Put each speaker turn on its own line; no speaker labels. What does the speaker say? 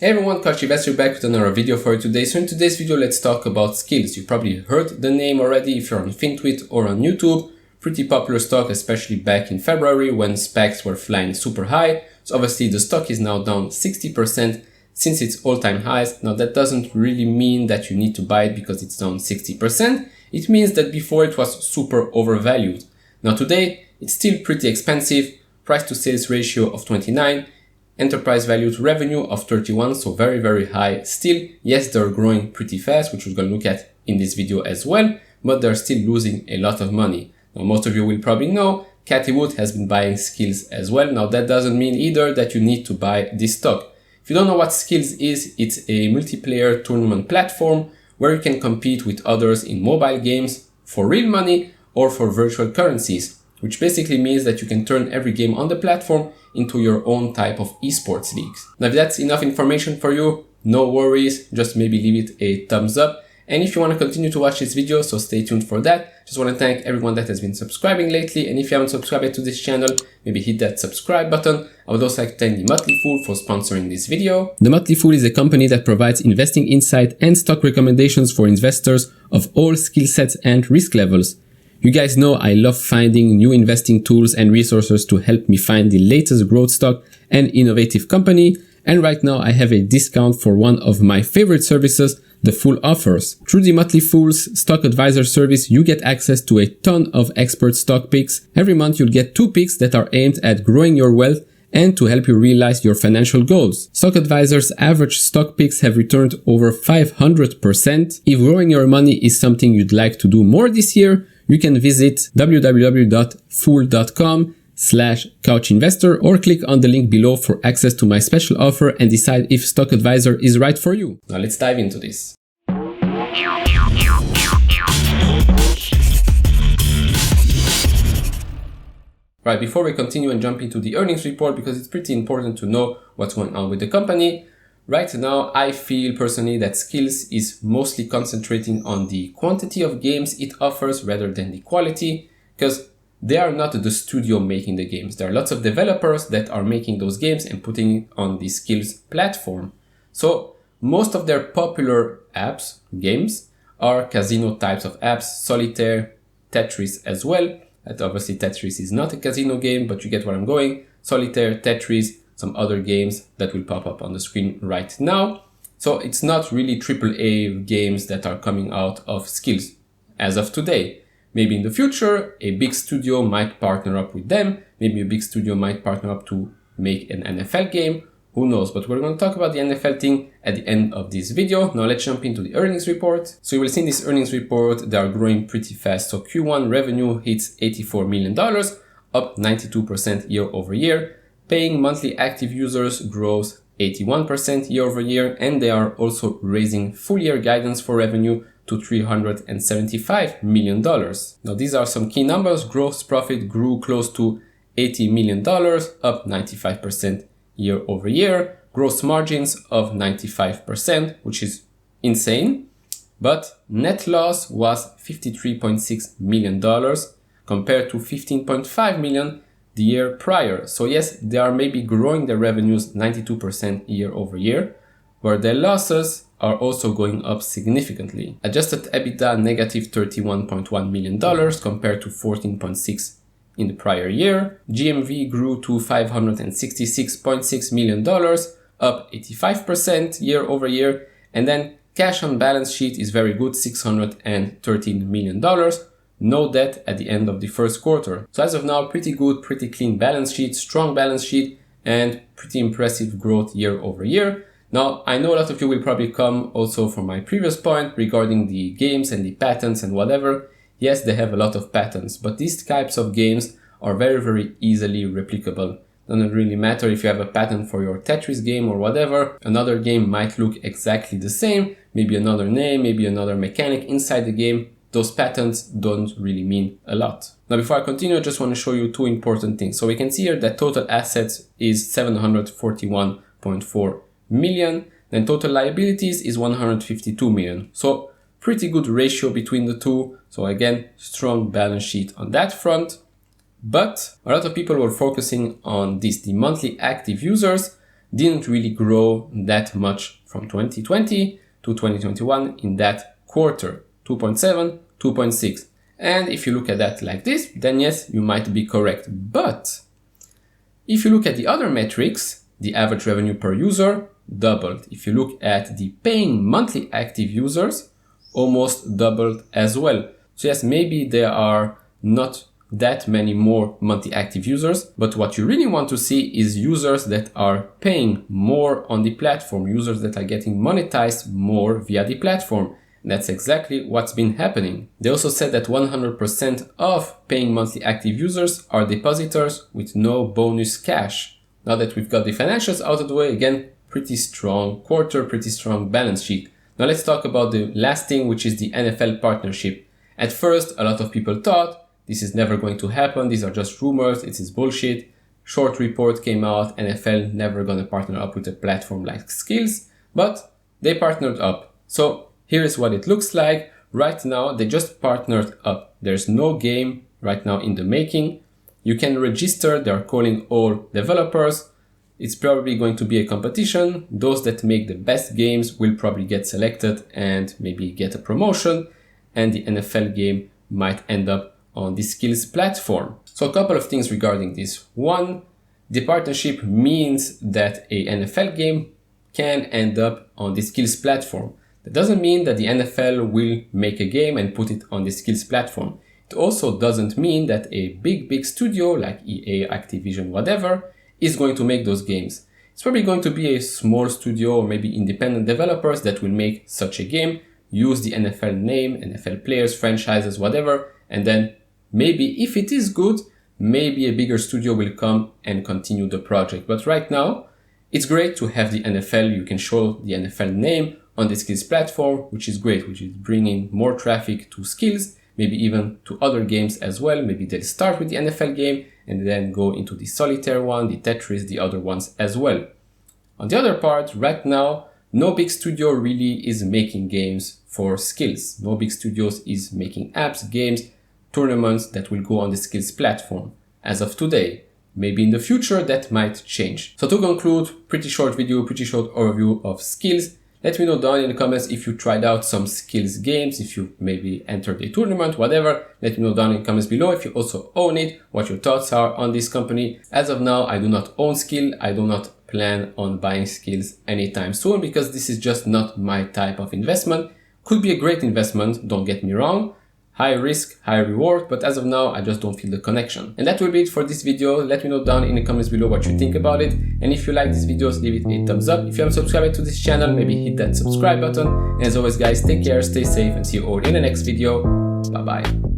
Hey everyone, Coach Investor back with another video for you today. So in today's video, let's talk about Skillz. You probably heard the name already if you're on FinTwit or on YouTube. Pretty popular stock, especially back in February when specs were flying super high. So obviously the stock is now down 60% since its all-time highs. Now that doesn't really mean that you need to buy it because it's down 60%. It means that before it was super overvalued. Now today, it's still pretty expensive. Price to sales ratio of 29. Enterprise value to revenue of 31, so very high still. Yes, they're growing pretty fast, which we're going to look at in this video as well, but they're still losing a lot of money. Now, most of you will probably know Cathie Wood has been buying Skillz as well. Now, that doesn't mean either that you need to buy this stock. If you don't know what Skillz is, it's a multiplayer tournament platform where you can compete with others in mobile games for real money or for virtual currencies, which basically means that you can turn every game on the platform into your own type of esports leagues. Now, if that's enough information for you, no worries, just maybe leave it a thumbs up. And if you want to continue to watch this video, so stay tuned for that. Just want to thank everyone that has been subscribing lately. And if you haven't subscribed to this channel, maybe hit that subscribe button. I would also like to thank the Motley Fool for sponsoring this video. The Motley Fool is a company that provides investing insight and stock recommendations for investors of all skill sets and risk levels. You guys know I love finding new investing tools and resources to help me find the latest growth stock and innovative company. And right now I have a discount for one of my favorite services, the Fool offers. Through the Motley Fool's stock advisor service, you get access to a ton of expert stock picks. Every month you'll get 2 picks that are aimed at growing your wealth and to help you realize your financial goals. Stock Advisor's average stock picks have returned over 500%. If growing your money is something you'd like to do more this year, you can visit www.fool.com/couchinvestor or click on the link below for access to my special offer and decide if Stock Advisor is right for you. Now let's dive into this. Right, before we continue and jump into the earnings report, because it's pretty important to know what's going on with the company. Right now, I feel personally that Skillz is mostly concentrating on the quantity of games it offers rather than the quality, because they are not the studio making the games. There are lots of developers that are making those games and putting it on the Skillz platform. So most of their popular games are casino types of apps, Solitaire, Tetris as well. And obviously Tetris is not a casino game, but you get where I'm going. Solitaire, Tetris, some other games that will pop up on the screen right now. So it's not really AAA games that are coming out of Skillz as of today. Maybe in the future, a big studio might partner up with them. Maybe a big studio might partner up to make an NFL game. Who knows? But we're going to talk about the NFL thing at the end of this video. Now let's jump into the earnings report. So you will see in this earnings report, they are growing pretty fast. So Q1 revenue hits $84 million, up 92% year over year. Paying monthly active users grows 81% year over year, and they are also raising full year guidance for revenue to $375 million. Now these are some key numbers. Gross profit grew close to $80 million, up 95% year over year. Gross margins of 95%, which is insane. But net loss was $53.6 million compared to $15.5 million the year prior. So yes, they are maybe growing their revenues 92% year over year, where their losses are also going up significantly. Adjusted EBITDA negative $31.1 million compared to $14.6 in the prior year. GMV grew to $566.6 million, up 85% year over year. And then cash on balance sheet is very good, $613 million. No debt at the end of the first quarter. So as of now, pretty good, pretty clean balance sheet, strong balance sheet, and pretty impressive growth year over year. Now, I know a lot of you will probably come also from my previous point regarding the games and the patents and whatever. Yes, they have a lot of patents, but these types of games are very easily replicable. Doesn't really matter if you have a patent for your Tetris game or whatever. Another game might look exactly the same, maybe another name, maybe another mechanic inside the game. Those patents don't really mean a lot. Now, before I continue, I just want to show you 2 important things. So we can see here that total assets is $741.4 million. Then total liabilities is $152 million. So pretty good ratio between the two. So again, strong balance sheet on that front. But a lot of people were focusing on this, the monthly active users. didn't really grow that much from 2020 to 2021 in that quarter, 2.7, 2.6. And if you look at that like this, then yes, you might be correct. But if you look at the other metrics, the average revenue per user doubled. If you look at the paying monthly active users, almost doubled as well. So yes, maybe there are not that many more monthly active users, but what you really want to see is users that are paying more on the platform, users that are getting monetized more via the platform. And that's exactly what's been happening. They also said that 100% of paying monthly active users are depositors with no bonus cash. Now that we've got the financials out of the way, again, pretty strong quarter, pretty strong balance sheet. Now let's talk about the last thing, which is the NFL partnership. At first, a lot of people thought this is never going to happen. These are just rumors. It is bullshit. Short report came out. NFL never gonna partner up with a platform like Skillz, but they partnered up. So here's what it looks like. Right now, they just partnered up. There's no game right now in the making. You can register. They're calling all developers. It's probably going to be a competition. Those that make the best games will probably get selected and maybe get a promotion. And the NFL game might end up on the Skillz platform. So a couple of things regarding this. One, the partnership means that a NFL game can end up on the Skillz platform. That doesn't mean that the NFL will make a game and put it on the Skillz platform. It also doesn't mean that a big studio like EA, Activision, whatever, is going to make those games. It's probably going to be a small studio or maybe independent developers that will make such a game, use the NFL name, NFL players, franchises, whatever, and then maybe if it is good, maybe a bigger studio will come and continue the project. But right now, it's great to have the NFL. You can show the NFL name on the Skillz platform, which is great, which is bringing more traffic to Skillz, maybe even to other games as well. Maybe they'll start with the NFL game and then go into the solitaire one, the Tetris, the other ones as well. On the other part, right now, no big studio really is making games for Skillz. No big studios is making apps, games, tournaments that will go on the Skillz platform as of today. Maybe in the future that might change. So to conclude, pretty short video, pretty short overview of Skillz. Let me know down in the comments if you tried out some Skillz games, if you maybe entered a tournament, whatever. Let me know down in the comments below if you also own it, what your thoughts are on this company. As of now, I do not own Skillz. I do not plan on buying Skillz anytime soon because this is just not my type of investment. Could be a great investment, don't get me wrong. High risk, high reward, but as of now, I just don't feel the connection. And that will be it for this video. Let me know down in the comments below what you think about it. And if you like these videos, leave it a thumbs up. If you haven't subscribed to this channel, maybe hit that subscribe button. And as always, guys, take care, stay safe, and see you all in the next video. Bye-bye.